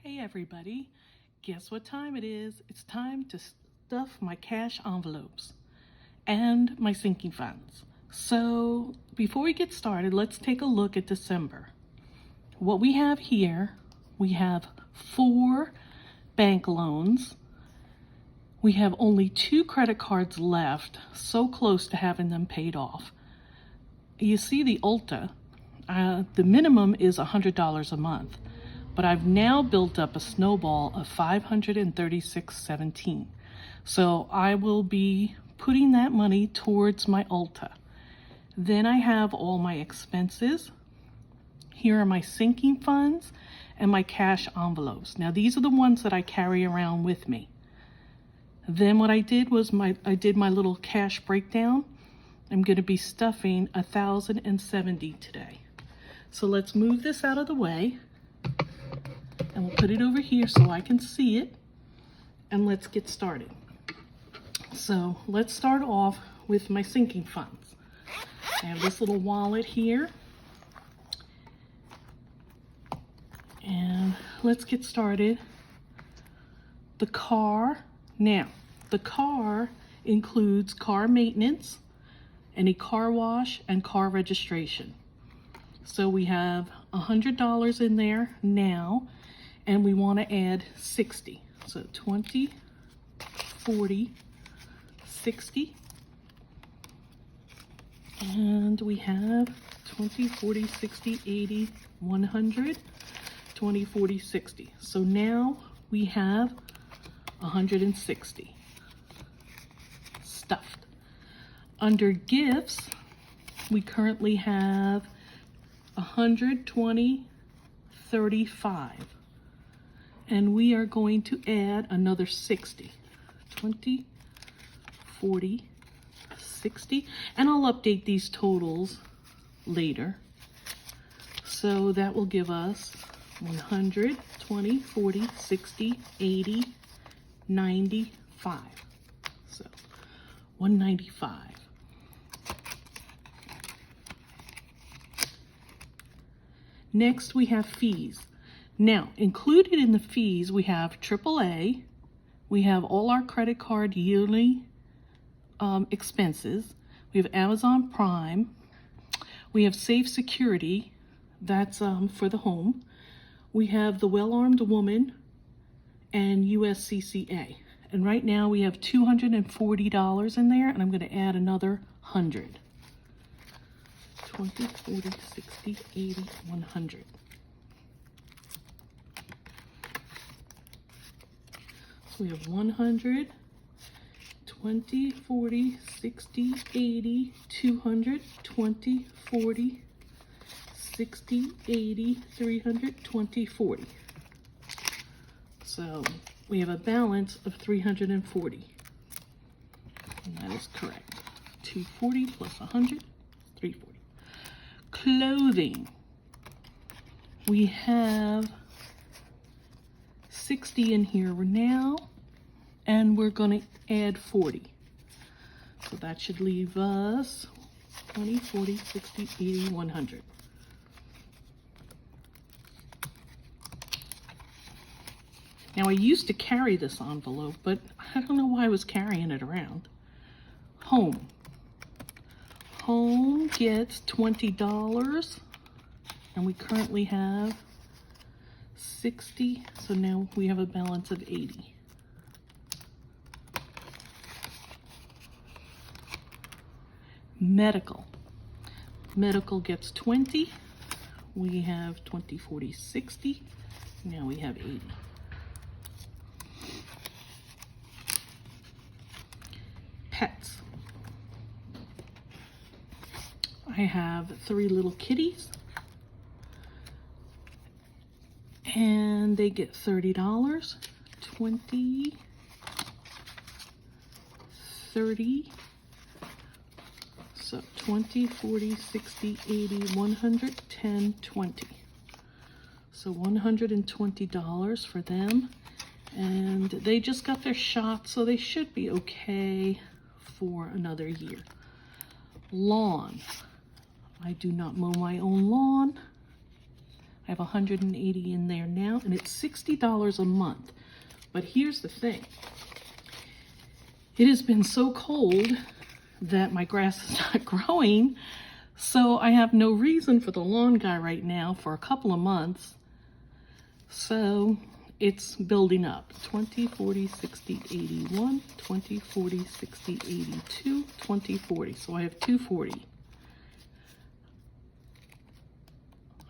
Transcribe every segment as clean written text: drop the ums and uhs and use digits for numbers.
Hey everybody, guess what time it is? It's time to stuff my cash envelopes and my sinking funds. So before we get started, let's take a look at December. What we have here, we have 4 bank loans. We have only 2 credit cards left, so close to having them paid off. You see the Ulta, the minimum is $100 a month. But I've now built up a snowball of $536.17. So I will be putting that money towards my Ulta. Then I have all my expenses. Here are my sinking funds and my cash envelopes. Now these are the ones that I carry around with me. Then what I did was I did my little cash breakdown. I'm going to be stuffing $1,070 today. So let's move this out of the way. And we'll put it over here so I can see it, and let's get started. So let's start off with my sinking funds. I have this little wallet here, and let's get started. The car. Now, the car includes car maintenance, any car wash, and car registration. So we have $100 in there now. And we want to add 60. So 20, 40, 60. And we have 20, 40, 60, 80, 100, 20, 40, 60. So now we have 160 stuffed. Under gifts, we currently have 120, 35. And we are going to add another 60. 20, 40, 60. And I'll update these totals later. So that will give us 100, 20, 40, 60, 80, 95. So 195. Next we have fees. Now, included in the fees, we have AAA, we have all our credit card yearly expenses, we have Amazon Prime, we have Safe Security, that's for the home, we have the Well-Armed Woman, and USCCA. And right now we have $240 in there, and I'm going to add another 100. 20, 40, 60, 80, 100. We have 100, 20, 40, 60, 80, 200, 20, 40, 60, 80, 300, 20, 40. So we have a balance of 340. And that is correct. 240 plus 100, 340. Clothing. We have 60 in here now, and we're going to add 40. So that should leave us 20, 40, 60, 80, 100. Now I used to carry this envelope, but I don't know why I was carrying it around. Home. Home gets $20, and we currently have 60, so now we have a balance of 80. Medical. Medical gets 20. We have 20, 40, 60. Now we have 80. Pets. I have 3 little kitties. And they get $30, 20, 30, so 20, 40, 60, 80, 100, 10, 20. So $120 for them. And they just got their shot, so they should be okay for another year. Lawn. I do not mow my own lawn. I have 180 in there now, and it's $60 a month. But here's the thing. It has been so cold that my grass is not growing, so I have no reason for the lawn guy right now for a couple of months. So it's building up. 20, 40, 60, 81, 20, 40, 60, 82, 20, 40. So I have 240.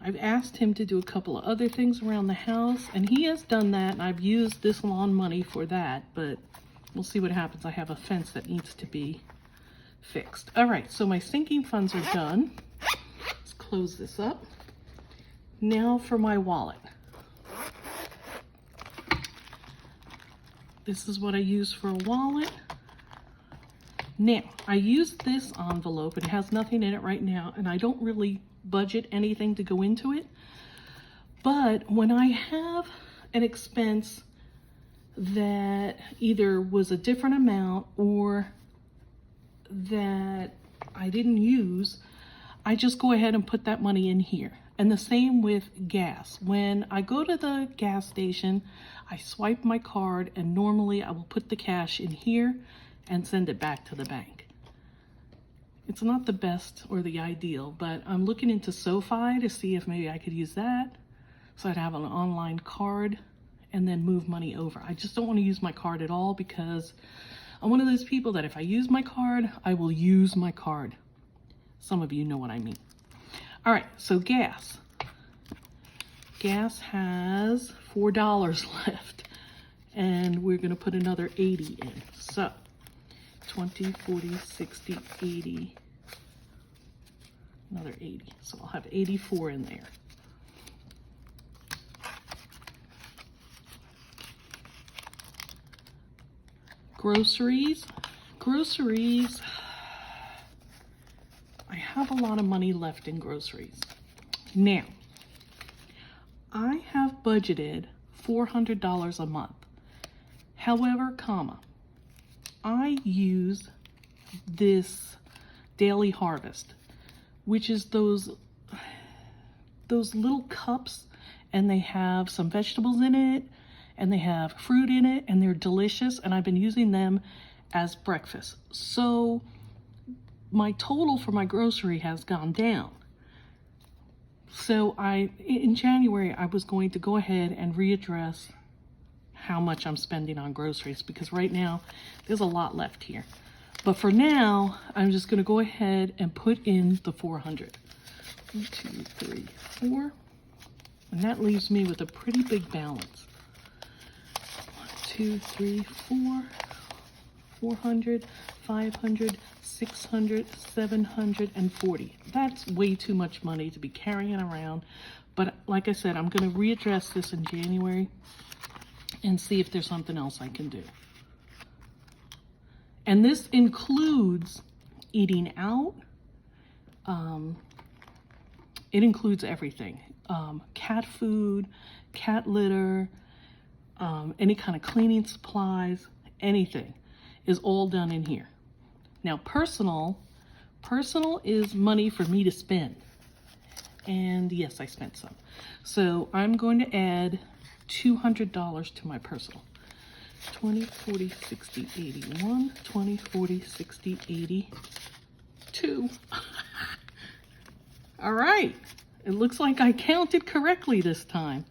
I've asked him to do a couple of other things around the house, and he has done that, and I've used this lawn money for that, but we'll see what happens. I have a fence that needs to be fixed. All right, so my sinking funds are done. Let's close this up. Now for my wallet. This is what I use for a wallet. Now, I use this envelope. It has nothing in it right now, and I don't really budget anything to go into it. But when I have an expense that either was a different amount or that I didn't use, I just go ahead and put that money in here. And the same with gas. When I go to the gas station, I swipe my card, and normally I will put the cash in here and send it back to the bank. It's not the best or the ideal, but I'm looking into SoFi to see if maybe I could use that. So I'd have an online card and then move money over. I just don't want to use my card at all because I'm one of those people that if I use my card, I will use my card. Some of you know what I mean. All right, so gas. Gas has $4 left, and we're going to put another 80 in. So 20, 40, 60, 80, another 80. So I'll have 84 in there. Groceries. Groceries. I have a lot of money left in groceries. Now, I have budgeted $400 a month. However, I use this Daily Harvest, which is those little cups, and they have some vegetables in it, and they have fruit in it, and they're delicious, and I've been using them as breakfast. So my total for my grocery has gone down. So in January, I was going to go ahead and readdress how much I'm spending on groceries, because right now there's a lot left here. But for now, I'm just going to go ahead and put in the 400. 1, 2, 3, 4. And that leaves me with a pretty big balance. 1, 2, 3, 4. 400, 500, 600, 740. That's way too much money to be carrying around. But like I said, I'm going to readdress this in January and see if there's something else I can do. And this includes eating out. It includes everything. Cat food, cat litter, any kind of cleaning supplies, anything is all done in here. Now personal is money for me to spend. And yes, I spent some. So I'm going to add $200 to my personal. 20, 40, 60, 81, 20, 40, 60, 82. All right. It looks like I counted correctly this time.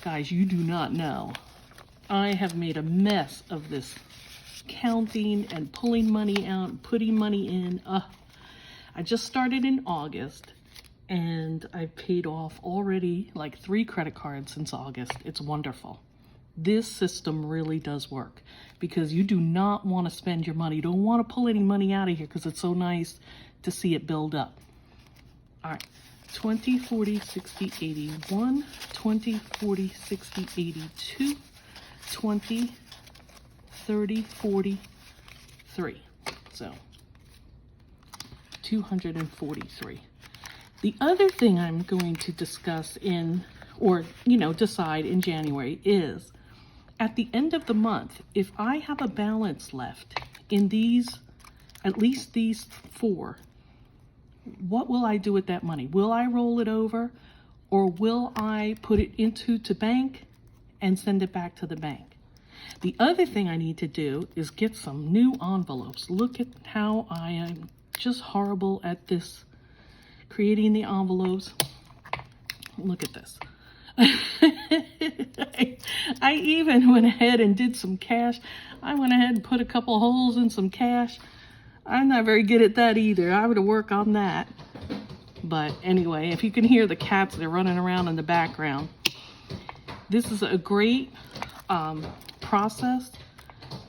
Guys, you do not know. I have made a mess of this counting and pulling money out and putting money in. I just started in August, and I've paid off already like 3 credit cards since August. It's wonderful. This system really does work because you do not want to spend your money. You don't want to pull any money out of here because it's so nice to see it build up. All right, 20, 40, 60, 81, 20, 40, 60, 82, 20, 30, 40, 3. So 243. The other thing I'm going to discuss decide in January is at the end of the month, if I have a balance left in at least these 4, what will I do with that money? Will I roll it over, or will I put it into the bank and send it back to the bank? The other thing I need to do is get some new envelopes. Look at how I am just horrible at this, creating the envelopes. Look at this. I even went ahead and did some cash. I went ahead and put a couple holes in some cash. I'm not very good at that either. I would work on that. But anyway, if you can hear the cats, they're running around in the background. This is a great process.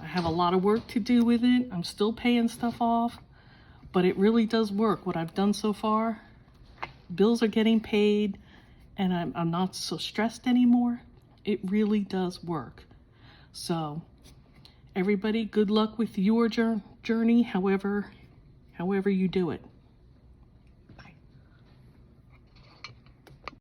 I have a lot of work to do with it. I'm still paying stuff off, but it really does work. What I've done so far, bills are getting paid, and I'm not so stressed anymore. It really does work. So everybody, good luck with your journey, however you do it.